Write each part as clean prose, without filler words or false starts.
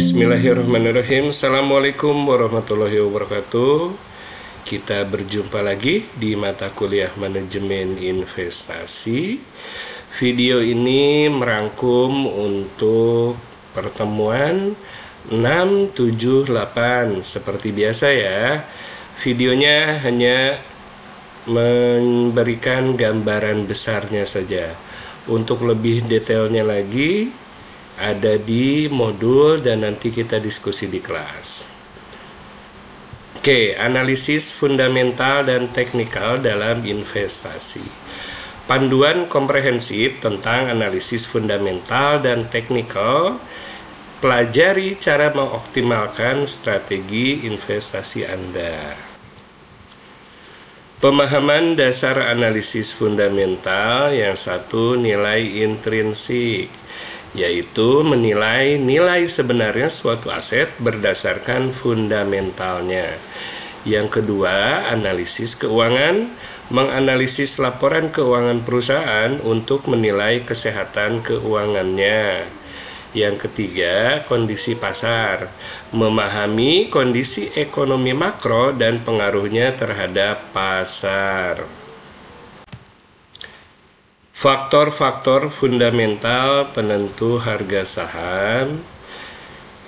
Bismillahirrahmanirrahim. Assalamualaikum warahmatullahi wabarakatuh. Kita berjumpa lagi di mata kuliah manajemen investasi. Video ini merangkum untuk pertemuan 6, 7, 8. Seperti biasa ya, videonya hanya memberikan gambaran besarnya saja. Untuk lebih detailnya lagi ada di modul dan nanti kita diskusi di kelas. Oke, analisis fundamental dan teknikal dalam investasi. Panduan komprehensif tentang analisis fundamental dan teknikal. Pelajari cara mengoptimalkan strategi investasi Anda. Pemahaman dasar analisis fundamental. Yang satu, nilai intrinsik, yaitu menilai nilai sebenarnya suatu aset berdasarkan fundamentalnya. Yang kedua, analisis keuangan, menganalisis laporan keuangan perusahaan untuk menilai kesehatan keuangannya. Yang ketiga, kondisi pasar, memahami kondisi ekonomi makro dan pengaruhnya terhadap pasar. Faktor-faktor fundamental penentu harga saham.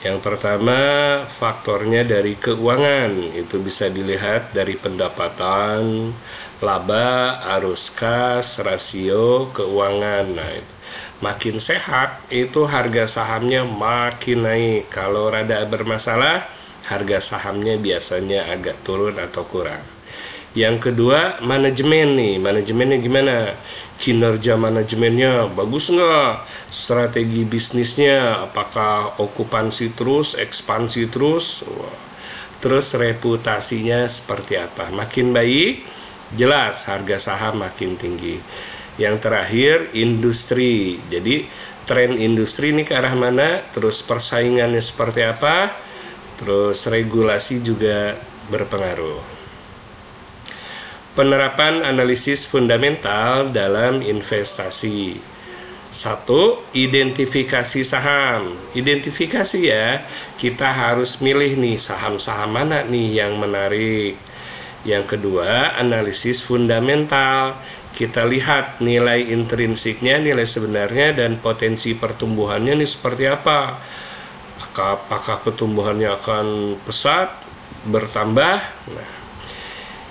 Yang pertama, faktornya dari keuangan. Itu bisa dilihat dari pendapatan, laba, arus kas, rasio keuangan. Nah, makin sehat itu harga sahamnya makin naik. Kalau rada bermasalah, harga sahamnya biasanya agak turun atau kurang. Yang kedua, manajemen nih. Manajemennya gimana? Kinerja manajemennya bagus nggak? Strategi bisnisnya apakah okupansi terus, ekspansi terus? Terus reputasinya seperti apa? Makin baik, jelas harga saham makin tinggi. Yang terakhir, industri. Jadi tren industri ini ke arah mana? Terus persaingannya seperti apa? Terus regulasi juga berpengaruh. Penerapan analisis fundamental dalam investasi. 1. Identifikasi saham. Identifikasi ya, kita harus milih nih saham-saham mana nih yang menarik. Yang kedua, analisis fundamental. Kita lihat nilai intrinsiknya, nilai sebenarnya, dan potensi pertumbuhannya nih seperti apa. Apakah pertumbuhannya akan pesat, bertambah? Nah,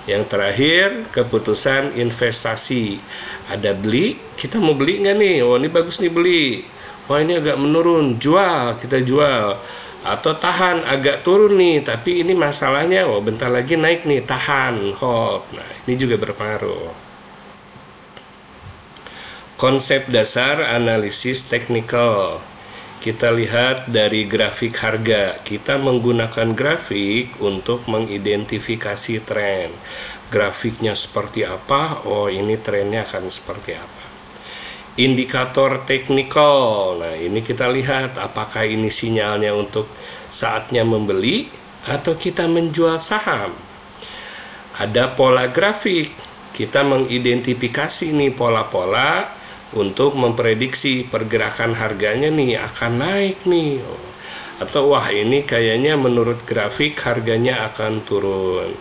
yang terakhir, keputusan investasi. Ada beli, kita mau beli nggak nih? Oh, ini bagus nih beli. Wah, ini agak menurun, jual, kita jual. Atau tahan, agak turun nih, tapi ini masalahnya, oh bentar lagi naik nih, tahan, hold. Nah, ini juga berpengaruh. Konsep dasar analisis teknikal. Kita lihat dari grafik harga. Kita menggunakan grafik untuk mengidentifikasi tren. Grafiknya seperti apa? Oh, ini trennya akan seperti apa. Indikator teknikal. Nah, ini kita lihat apakah ini sinyalnya untuk saatnya membeli atau kita menjual saham. Ada pola grafik. Kita mengidentifikasi nih pola-pola untuk memprediksi pergerakan harganya nih akan naik nih, atau wah ini kayaknya menurut grafik harganya akan turun.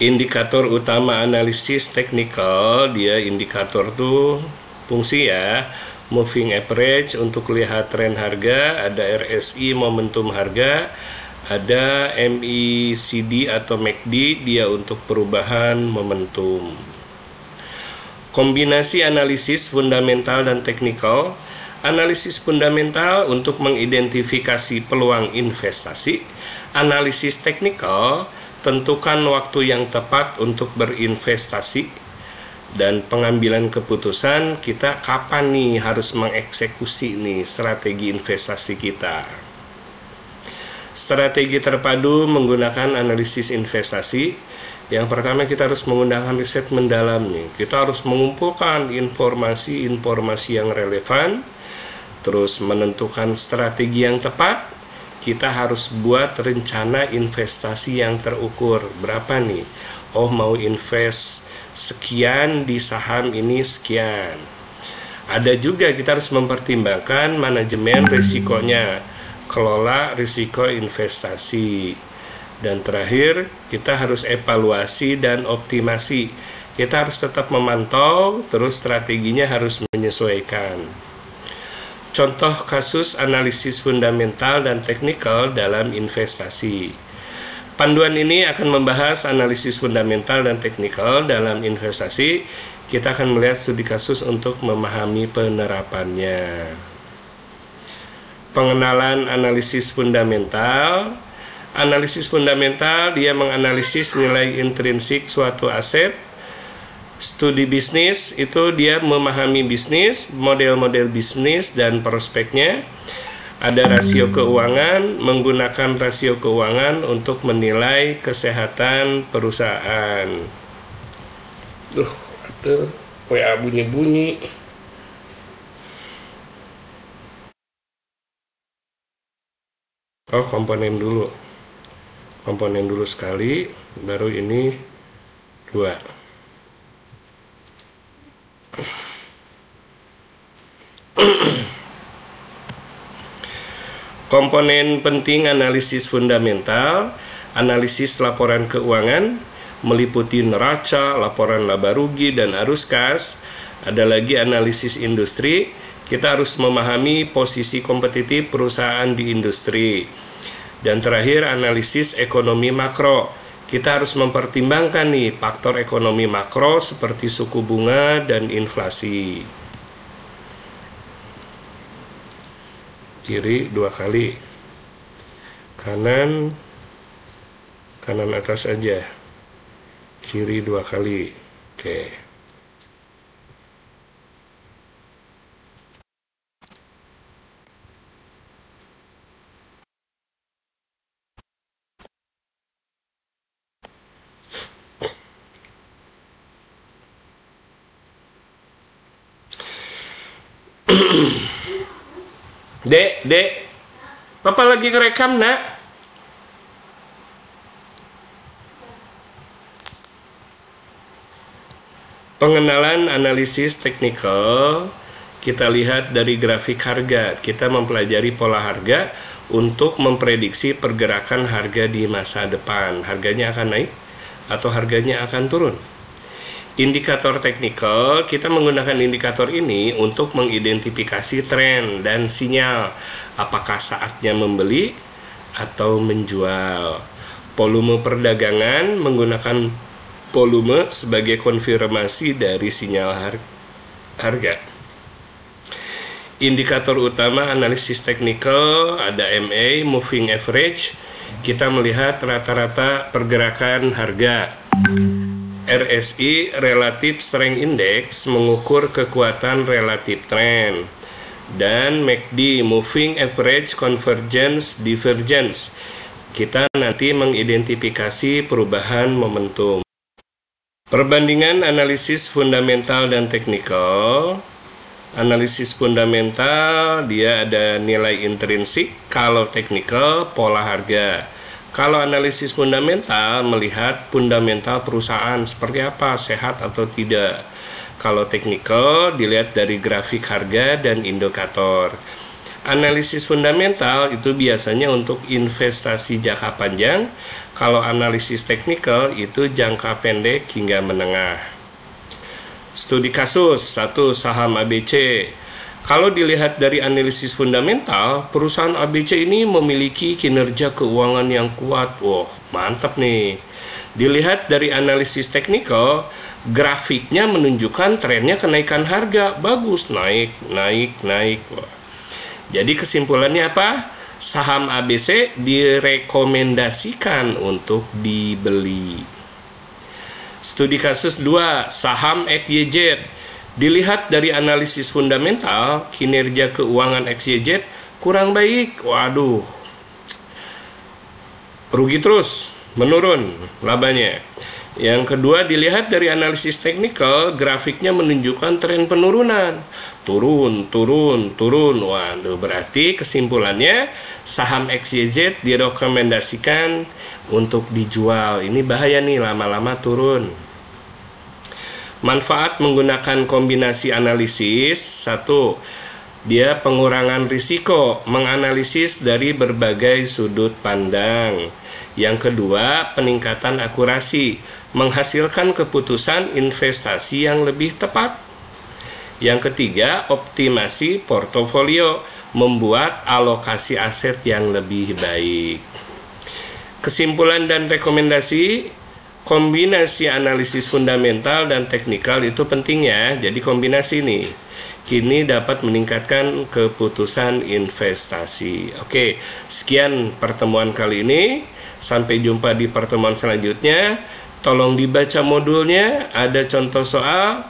Indikator utama analisis teknikal, dia indikator tuh fungsi ya, moving average untuk lihat tren harga, ada RSI momentum harga, ada MACD atau MACD dia untuk perubahan momentum. Kombinasi analisis fundamental dan teknikal. Analisis fundamental untuk mengidentifikasi peluang investasi. Analisis teknikal, tentukan waktu yang tepat untuk berinvestasi. Dan pengambilan keputusan, kita kapan nih harus mengeksekusi nih strategi investasi kita. Strategi terpadu menggunakan analisis investasi. Yang pertama, kita harus menggunakan riset mendalam nih. Kita harus mengumpulkan informasi-informasi yang relevan, terus menentukan strategi yang tepat. Kita harus buat rencana investasi yang terukur. Berapa nih? Oh, mau invest sekian di saham ini sekian. Ada juga kita harus mempertimbangkan manajemen risikonya, kelola risiko investasi. Dan terakhir, kita harus evaluasi dan optimasi. Kita harus tetap memantau, terus strateginya harus menyesuaikan. Contoh kasus analisis fundamental dan teknikal dalam investasi. Panduan ini akan membahas analisis fundamental dan teknikal dalam investasi. Kita akan melihat studi kasus untuk memahami penerapannya. Pengenalan analisis fundamental. Analisis fundamental, dia menganalisis nilai intrinsik suatu aset. Studi bisnis, itu dia memahami bisnis, model-model bisnis dan prospeknya. Ada rasio keuangan, menggunakan rasio keuangan untuk menilai kesehatan perusahaan. Itu WA bunyi-bunyi. Komponen dulu sekali, baru ini 2. Komponen penting analisis fundamental, analisis laporan keuangan, meliputi neraca, laporan laba rugi, dan arus kas. Ada lagi analisis industri, kita harus memahami posisi kompetitif perusahaan di industri. Dan terakhir, analisis ekonomi makro. Kita harus mempertimbangkan nih faktor ekonomi makro seperti suku bunga dan inflasi. Kiri 2 kali. Kanan atas aja. Kiri 2 kali. Oke. Dek, Papa lagi ngerekam, nak. Pengenalan analisis teknikal, kita lihat dari grafik harga. Kita mempelajari pola harga untuk memprediksi pergerakan harga di masa depan. Harganya akan naik atau harganya akan turun. Indikator teknikal, kita menggunakan indikator ini untuk mengidentifikasi tren dan sinyal apakah saatnya membeli atau menjual. Volume perdagangan, menggunakan volume sebagai konfirmasi dari sinyal harga. Indikator utama analisis teknikal ada MA, moving average. Kita melihat rata-rata pergerakan harga. RSI, Relative Strength Index, mengukur kekuatan relatif tren. Dan MACD, Moving Average Convergence Divergence, kita nanti mengidentifikasi perubahan momentum. Perbandingan analisis fundamental dan teknikal. Analisis fundamental, dia ada nilai intrinsik. Kalau teknikal, pola harga. Kalau analisis fundamental, melihat fundamental perusahaan seperti apa, sehat atau tidak. Kalau teknikal, dilihat dari grafik harga dan indikator. Analisis fundamental itu biasanya untuk investasi jangka panjang. Kalau analisis teknikal itu jangka pendek hingga menengah. Studi kasus 1, saham ABC. Kalau dilihat dari analisis fundamental, perusahaan ABC ini memiliki kinerja keuangan yang kuat. Wah, mantap nih. Dilihat dari analisis teknikal, grafiknya menunjukkan trennya kenaikan harga. Bagus, naik. Wah. Jadi kesimpulannya apa? Saham ABC direkomendasikan untuk dibeli. Studi kasus 2, saham XYZ. Dilihat dari analisis fundamental, kinerja keuangan XYZ kurang baik. Waduh, rugi terus, menurun labanya. Yang kedua, dilihat dari analisis teknikal, grafiknya menunjukkan tren penurunan. Turun. Waduh, berarti kesimpulannya saham XYZ direkomendasikan untuk dijual. Ini bahaya nih, lama-lama turun. Manfaat menggunakan kombinasi analisis: satu, dia pengurangan risiko, menganalisis dari berbagai sudut pandang. Yang kedua, peningkatan akurasi, menghasilkan keputusan investasi yang lebih tepat. Yang ketiga, optimasi portofolio, membuat alokasi aset yang lebih baik. Kesimpulan dan rekomendasi: kombinasi analisis fundamental dan teknikal itu penting ya. Jadi kombinasi nih kini dapat meningkatkan keputusan investasi. Oke, sekian pertemuan kali ini. Sampai jumpa di pertemuan selanjutnya. Tolong dibaca modulnya, ada contoh soal.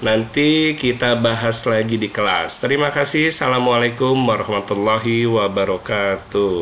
Nanti kita bahas lagi di kelas. Terima kasih. Assalamualaikum warahmatullahi wabarakatuh.